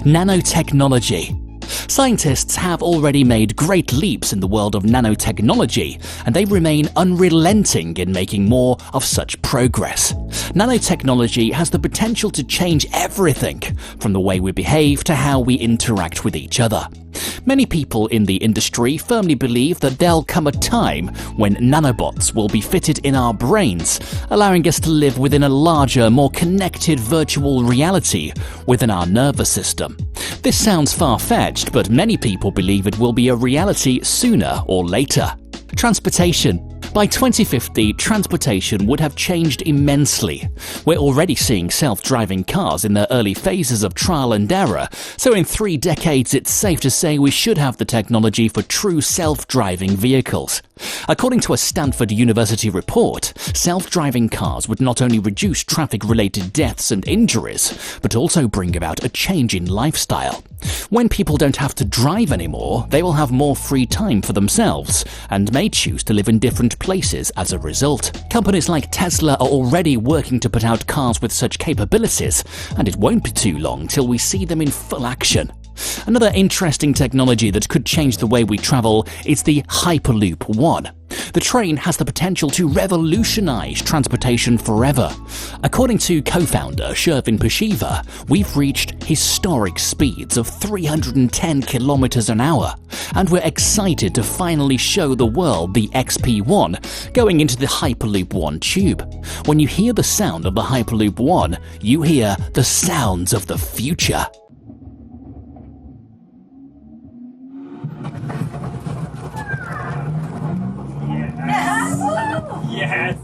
Nanotechnology. Scientists have already made great leaps in the world of nanotechnology, and they remain unrelenting in making more of such progress. Nanotechnology has the potential to change everything, from the way we behave to how we interact with each other. Many people in the industry firmly believe that there'll come a time when nanobots will be fitted in our brains, allowing us to live within a larger, more connected virtual reality within our nervous system. This sounds far-fetched, but many people believe it will be a reality sooner or later. Transportation. By 2050, transportation would have changed immensely. We're already seeing self-driving cars in their early phases of trial and error, so in 3 decades it's safe to say we should have the technology for true self-driving vehicles. According to a Stanford University report, self-driving cars would not only reduce traffic-related deaths and injuries, but also bring about a change in lifestyle. When people don't have to drive anymore, they will have more free time for themselves and may choose to live in different places as a result. Companies like Tesla are already working to put out cars with such capabilities, and it won't be too long till we see them in full action. Another interesting technology that could change the way we travel is the Hyperloop One. The train has the potential to revolutionize transportation forever. According to co-founder Shervin Pushiva, we've reached historic speeds of 310 kilometers an hour, and we're excited to finally show the world the XP1 going into the Hyperloop One tube. When you hear the sound of the Hyperloop One, you hear the sounds of the future. Yes!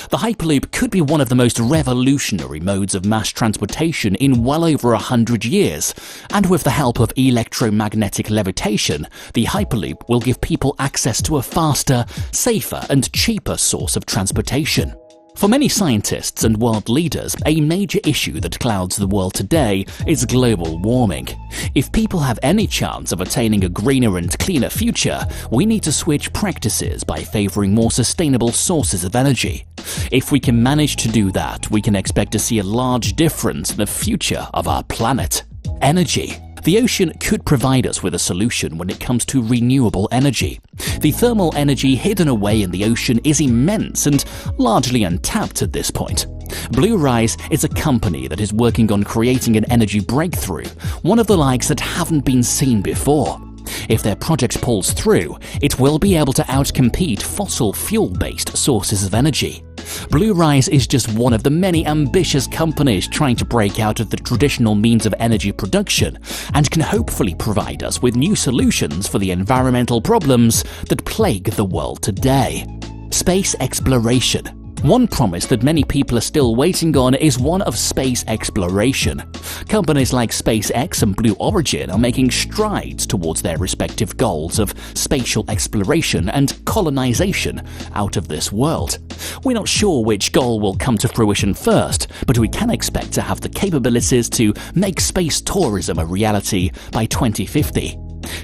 The Hyperloop could be one of the most revolutionary modes of mass transportation in well over 100 years, and with the help of electromagnetic levitation, the Hyperloop will give people access to a faster, safer and cheaper source of transportation. For many scientists and world leaders, a major issue that clouds the world today is global warming. If people have any chance of attaining a greener and cleaner future, we need to switch practices by favoring more sustainable sources of energy. If we can manage to do that, we can expect to see a large difference in the future of our planet. Energy. The ocean could provide us with a solution when it comes to renewable energy. The thermal energy hidden away in the ocean is immense and largely untapped at this point. Blue Rise is a company that is working on creating an energy breakthrough, one of the likes that haven't been seen before. If their project pulls through, it will be able to outcompete fossil fuel-based sources of energy. Blue Rise is just one of the many ambitious companies trying to break out of the traditional means of energy production and can hopefully provide us with new solutions for the environmental problems that plague the world today. Space exploration. One promise that many people are still waiting on is one of space exploration. Companies like SpaceX and Blue Origin are making strides towards their respective goals of spatial exploration and colonization out of this world. We're not sure which goal will come to fruition first, but we can expect to have the capabilities to make space tourism a reality by 2050.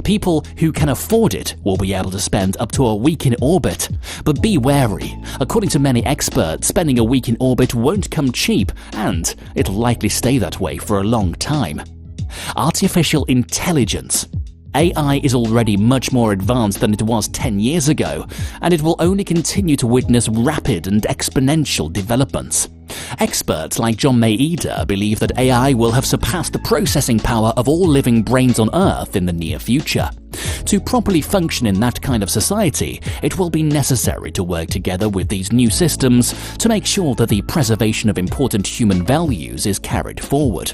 People who can afford it will be able to spend up to a week in orbit. But be wary. According to many experts, spending a week in orbit won't come cheap, and it'll likely stay that way for a long time. Artificial intelligence. AI is already much more advanced than it was 10 years ago, and it will only continue to witness rapid and exponential developments. Experts like John Maeda believe that AI will have surpassed the processing power of all living brains on Earth in the near future. To properly function in that kind of society, it will be necessary to work together with these new systems to make sure that the preservation of important human values is carried forward.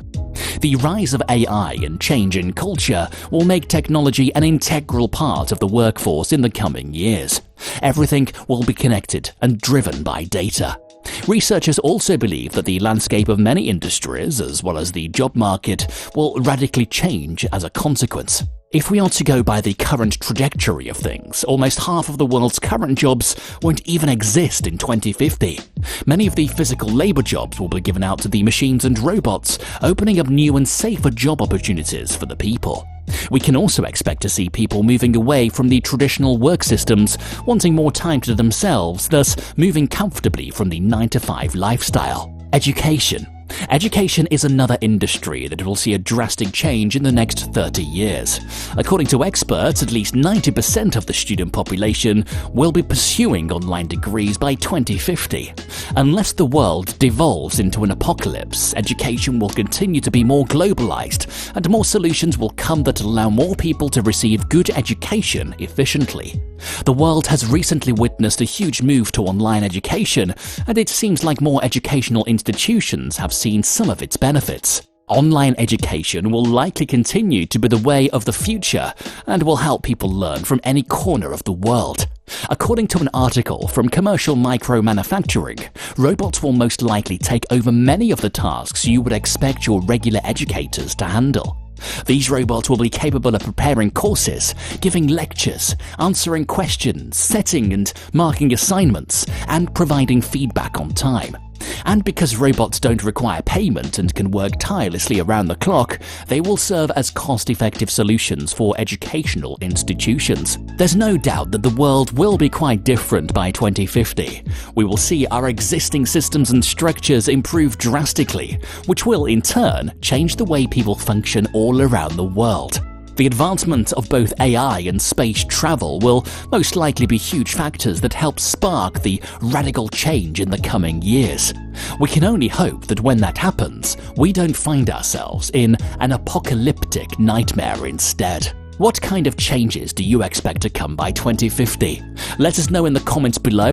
The rise of AI and change in culture will make technology an integral part of the workforce in the coming years. Everything will be connected and driven by data. Researchers also believe that the landscape of many industries, as well as the job market, will radically change as a consequence. If we are to go by the current trajectory of things, almost half of the world's current jobs won't even exist in 2050. Many of the physical labor jobs will be given out to the machines and robots, opening up new and safer job opportunities for the people. We can also expect to see people moving away from the traditional work systems, wanting more time to themselves, thus moving comfortably from the 9-to-5 lifestyle. Education. Education is another industry that will see a drastic change in the next 30 years. According to experts, at least 90% of the student population will be pursuing online degrees by 2050. Unless the world devolves into an apocalypse, education will continue to be more globalized, and more solutions will come that allow more people to receive good education efficiently. The world has recently witnessed a huge move to online education, and it seems like more educational institutions have seen some of its benefits. Online education will likely continue to be the way of the future and will help people learn from any corner of the world. According to an article from Commercial Micro-Manufacturing, robots will most likely take over many of the tasks you would expect your regular educators to handle. These robots will be capable of preparing courses, giving lectures, answering questions, setting and marking assignments, and providing feedback on time. And because robots don't require payment and can work tirelessly around the clock, they will serve as cost-effective solutions for educational institutions. There's no doubt that the world will be quite different by 2050. We will see our existing systems and structures improve drastically, which will, in turn, change the way people function all around the world. The advancement of both AI and space travel will most likely be huge factors that help spark the radical change in the coming years. We can only hope that when that happens, we don't find ourselves in an apocalyptic nightmare instead. What kind of changes do you expect to come by 2050? Let us know in the comments below.